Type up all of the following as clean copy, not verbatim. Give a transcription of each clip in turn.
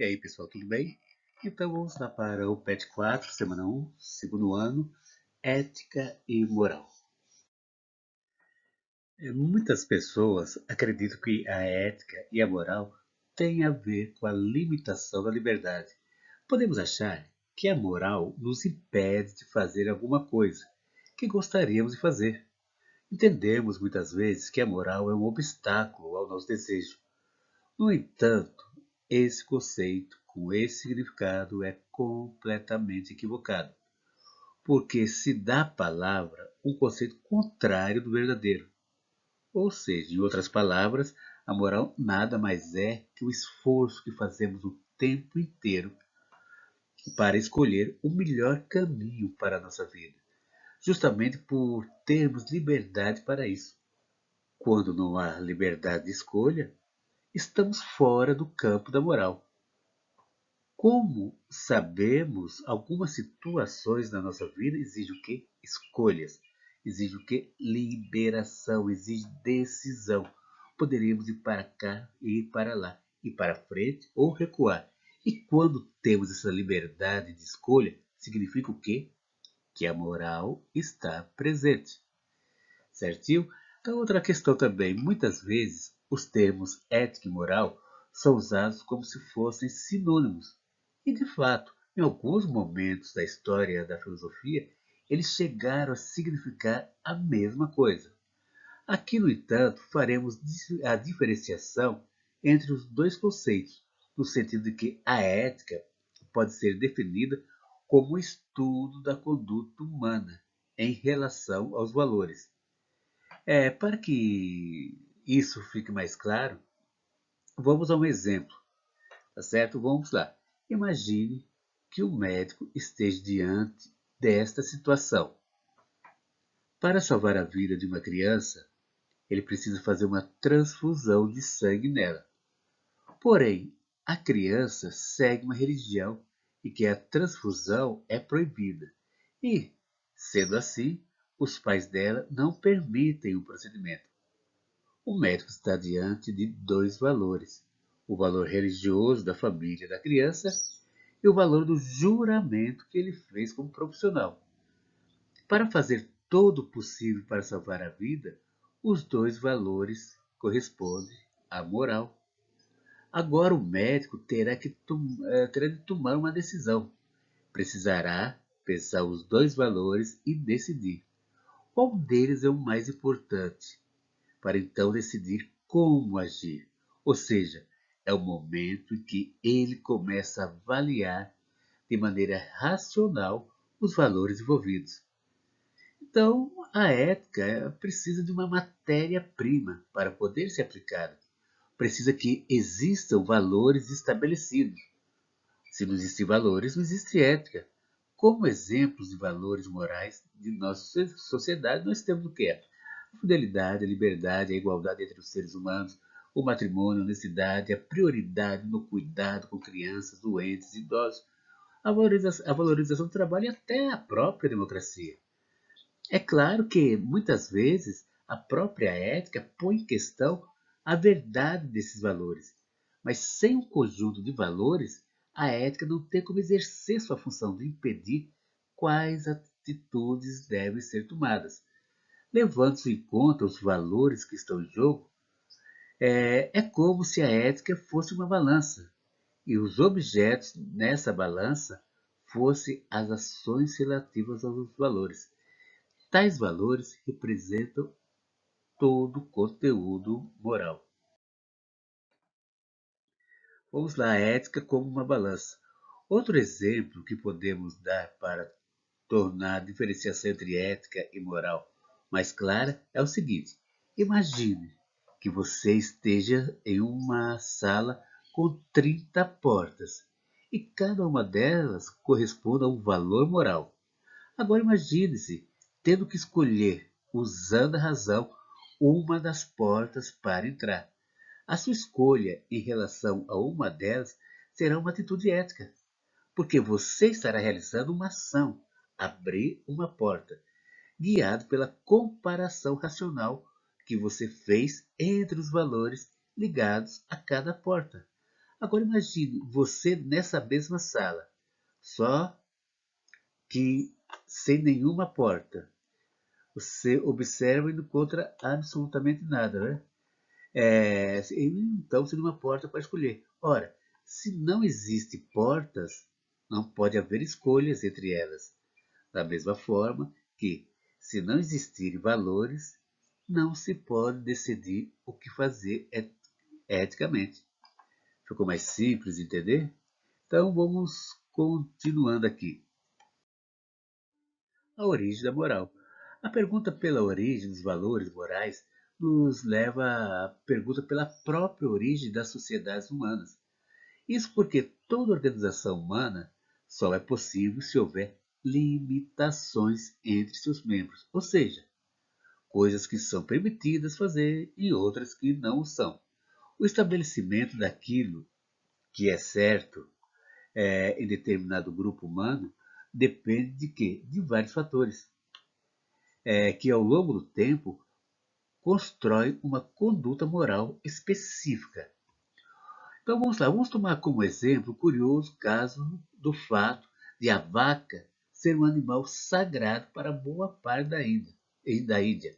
E aí, pessoal, tudo bem? Então vamos lá para o PET 4, semana 1, segundo ano, Ética e Moral. Muitas pessoas acreditam que a ética e a moral têm a ver com a limitação da liberdade. Podemos achar que a moral nos impede de fazer alguma coisa que gostaríamos de fazer. Entendemos muitas vezes que a moral é um obstáculo ao nosso desejo. No entanto, esse conceito com esse significado é completamente equivocado, porque se dá à palavra um conceito contrário do verdadeiro. Ou seja, em outras palavras, a moral nada mais é que o esforço que fazemos o tempo inteiro para escolher o melhor caminho para a nossa vida, justamente por termos liberdade para isso. Quando não há liberdade de escolha, estamos fora do campo da moral. Como sabemos, algumas situações na nossa vida exigem o quê? Escolhas. Exigem o quê? Liberação, exige decisão. Poderíamos ir para cá e ir para lá, ir para frente ou recuar. E quando temos essa liberdade de escolha, significa o quê? Que a moral está presente. Certinho? Então, outra questão também. Muitas vezes, os termos ética e moral são usados como se fossem sinônimos. E, de fato, em alguns momentos da história da filosofia, eles chegaram a significar a mesma coisa. Aqui, no entanto, faremos a diferenciação entre os dois conceitos, no sentido de que a ética pode ser definida como o estudo da conduta humana em relação aos valores. Para que isso fique mais claro, vamos a um exemplo, tá certo? Vamos lá. Imagine que o médico esteja diante desta situação. Para salvar a vida de uma criança, ele precisa fazer uma transfusão de sangue nela. Porém, a criança segue uma religião e que a transfusão é proibida. E, sendo assim, os pais dela não permitem o procedimento. O médico está diante de dois valores: o valor religioso da família da criança e o valor do juramento que ele fez como profissional. Para fazer todo o possível para salvar a vida, os dois valores correspondem à moral. Agora o médico terá de tomar uma decisão. Precisará pesar os dois valores e decidir qual deles é o mais importante, para então decidir como agir. Ou seja, é o momento em que ele começa a avaliar de maneira racional os valores envolvidos. Então, a ética precisa de uma matéria-prima para poder ser aplicada. Precisa que existam valores estabelecidos. Se não existem valores, não existe ética. Como exemplos de valores morais de nossa sociedade, nós temos o que é? A fidelidade, a liberdade, a igualdade entre os seres humanos, o matrimônio, a honestidade, a prioridade no cuidado com crianças, doentes, idosos, a valorização do trabalho e até a própria democracia. É claro que, muitas vezes, a própria ética põe em questão a verdade desses valores, mas sem um conjunto de valores, a ética não tem como exercer sua função de impedir quais atitudes devem ser tomadas. Levando-se em conta os valores que estão em jogo, é como se a ética fosse uma balança e os objetos nessa balança fossem as ações relativas aos valores. Tais valores representam todo o conteúdo moral. Vamos lá, a ética como uma balança. Outro exemplo que podemos dar para tornar a diferenciação entre ética e moral mais clara é o seguinte: imagine que você esteja em uma sala com 30 portas e cada uma delas corresponde a um valor moral. Agora imagine-se tendo que escolher, usando a razão, uma das portas para entrar. A sua escolha em relação a uma delas será uma atitude ética, porque você estará realizando uma ação, abrir uma porta, guiado pela comparação racional que você fez entre os valores ligados a cada porta. Agora imagine você nessa mesma sala, só que sem nenhuma porta. Você observa e não encontra absolutamente nada, né? Então você tem uma porta para escolher. Ora, se não existem portas, não pode haver escolhas entre elas. Da mesma forma que, se não existirem valores, não se pode decidir o que fazer eticamente. Ficou mais simples de entender? Então vamos continuando aqui. A origem da moral. A pergunta pela origem dos valores morais nos leva à pergunta pela própria origem das sociedades humanas. Isso porque toda organização humana só é possível se houver limitações entre seus membros, ou seja, coisas que são permitidas fazer e outras que não o são. O estabelecimento daquilo que é certo em determinado grupo humano depende de quê? De vários fatores, que ao longo do tempo constrói uma conduta moral específica. Então vamos lá, vamos tomar como exemplo o curioso caso do fato de a vaca ser um animal sagrado para boa parte da Índia.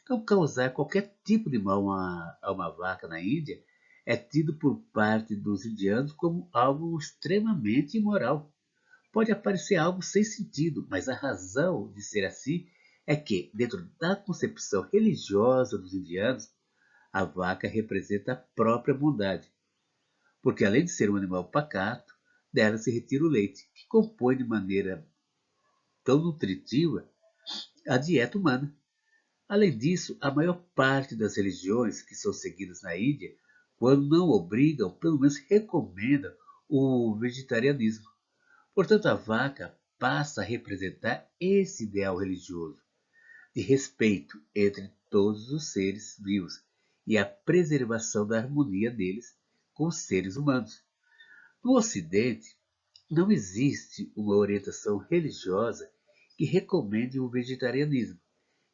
Então causar qualquer tipo de mal a uma vaca na Índia é tido por parte dos indianos como algo extremamente imoral. Pode parecer algo sem sentido, mas a razão de ser assim é que, dentro da concepção religiosa dos indianos, a vaca representa a própria bondade, porque além de ser um animal pacato, dela se retira o leite, que compõe de maneira tão nutritiva a dieta humana. Além disso, a maior parte das religiões que são seguidas na Índia, quando não obrigam, pelo menos recomendam o vegetarianismo. Portanto, a vaca passa a representar esse ideal religioso de respeito entre todos os seres vivos e a preservação da harmonia deles com os seres humanos. No Ocidente, não existe uma orientação religiosa que recomende o vegetarianismo,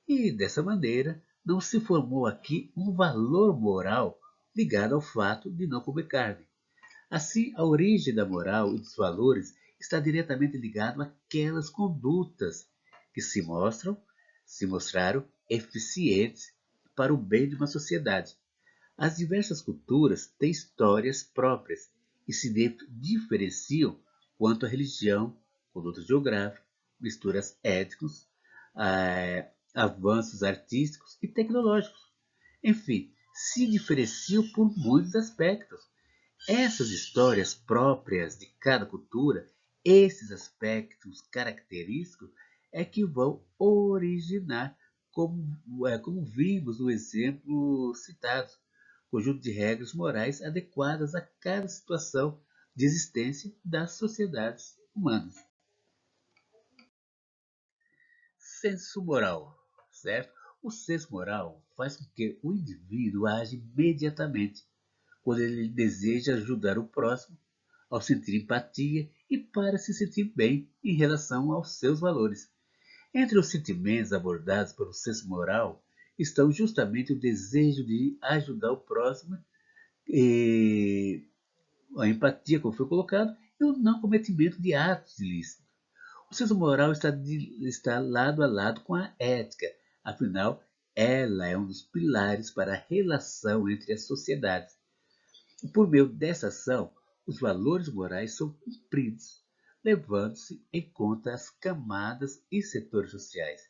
e dessa maneira não se formou aqui um valor moral ligado ao fato de não comer carne. Assim, a origem da moral e dos valores está diretamente ligado àquelas condutas que se mostraram eficientes para o bem de uma sociedade. As diversas culturas têm histórias próprias e se diferenciam quanto à religião, conduta geográfica, misturas étnicos, avanços artísticos e tecnológicos. Enfim, se diferenciam por muitos aspectos. Essas histórias próprias de cada cultura, esses aspectos característicos, é que vão originar, como vimos no exemplo citado, conjunto de regras morais adequadas a cada situação de existência das sociedades humanas. Senso moral, certo? O senso moral faz com que o indivíduo age imediatamente quando ele deseja ajudar o próximo, ao sentir empatia e para se sentir bem em relação aos seus valores. Entre os sentimentos abordados pelo senso moral estão justamente o desejo de ajudar o próximo, e a empatia, como foi colocado, e o não cometimento de atos ilícitos. O senso moral está lado a lado com a ética, afinal, ela é um dos pilares para a relação entre as sociedades. Por meio dessa ação, os valores morais são cumpridos, levando-se em conta as camadas e setores sociais.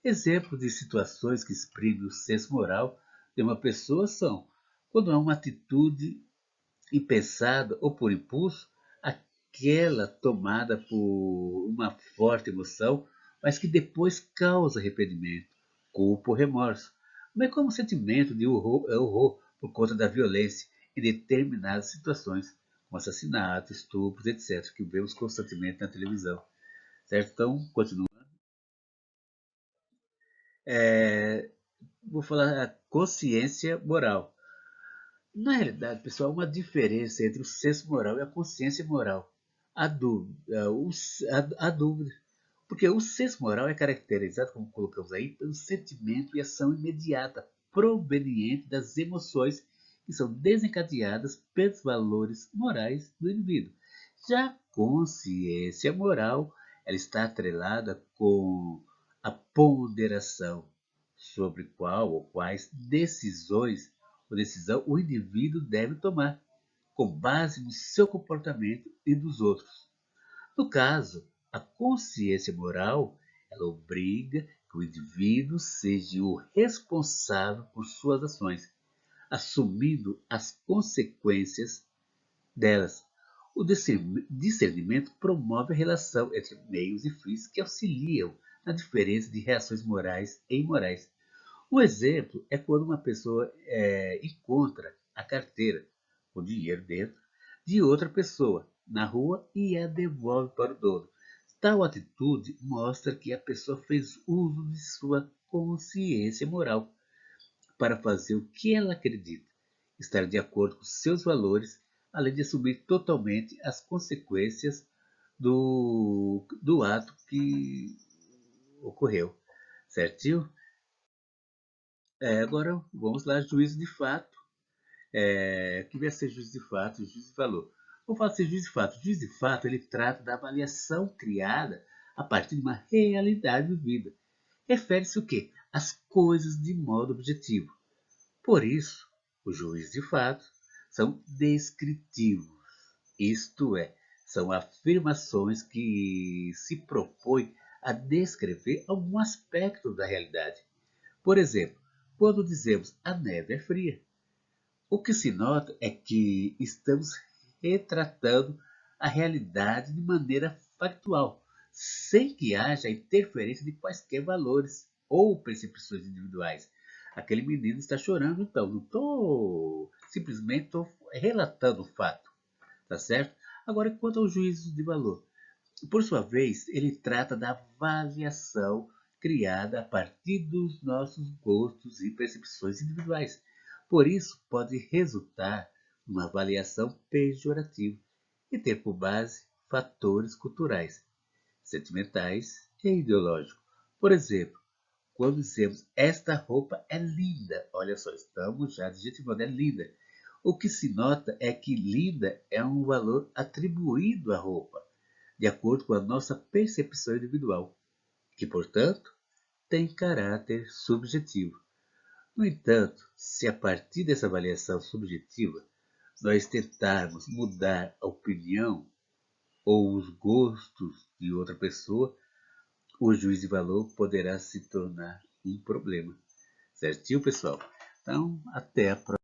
Exemplos de situações que exprimem o senso moral de uma pessoa são quando há uma atitude impensada ou por impulso, aquela tomada por uma forte emoção, mas que depois causa arrependimento, culpa ou remorso, bem como o sentimento de horror por conta da violência em determinadas situações, como assassinatos, estupros, etc., que vemos constantemente na televisão. Certo? Então, continuando. É, vou falar a consciência moral. Na realidade, pessoal, há uma diferença entre o senso moral e a consciência moral. A dúvida, a dúvida. Porque o senso moral é caracterizado, como colocamos aí, pelo sentimento e ação imediata, proveniente das emoções que são desencadeadas pelos valores morais do indivíduo. Já a consciência moral, ela está atrelada com a ponderação sobre qual ou quais decisões ou decisão o indivíduo deve tomar, com base no seu comportamento e dos outros. No caso, a consciência moral, ela obriga que o indivíduo seja o responsável por suas ações, assumindo as consequências delas. O discernimento promove a relação entre meios e fins que auxiliam na diferença de reações morais e imorais. Um exemplo é quando uma pessoa encontra a carteira com dinheiro dentro de outra pessoa na rua e a devolve para o dono. Tal atitude mostra que a pessoa fez uso de sua consciência moral para fazer o que ela acredita, estar de acordo com seus valores, além de assumir totalmente as consequências do ato que ocorreu. Certinho? Agora vamos lá, juízo de fato. O que vai ser juízo de fato e juízo de valor? Vamos falar de juízo de fato. O juízo de fato ele trata da avaliação criada a partir de uma realidade vivida. Refere-se o quê? Às coisas de modo objetivo. Por isso, os juízes de fato são descritivos, isto é, são afirmações que se propõem a descrever algum aspecto da realidade. Por exemplo, quando dizemos a neve é fria, o que se nota é que estamos retratando a realidade de maneira factual, sem que haja interferência de quaisquer valores ou percepções individuais. Aquele menino está chorando, então não estou simplesmente tô relatando o fato, tá certo? Agora, quanto ao juízo de valor, por sua vez, ele trata da avaliação criada a partir dos nossos gostos e percepções individuais. Por isso, pode resultar numa avaliação pejorativa e ter por base fatores culturais, sentimentais e ideológicos. Por exemplo, quando dizemos esta roupa é linda, olha só, estamos já adjetivando é linda. O que se nota é que linda é um valor atribuído à roupa de acordo com a nossa percepção individual, que, portanto, tem caráter subjetivo. No entanto, se a partir dessa avaliação subjetiva nós tentarmos mudar a opinião ou os gostos de outra pessoa, o juízo de valor poderá se tornar um problema. Certinho, pessoal? Então, até a próxima.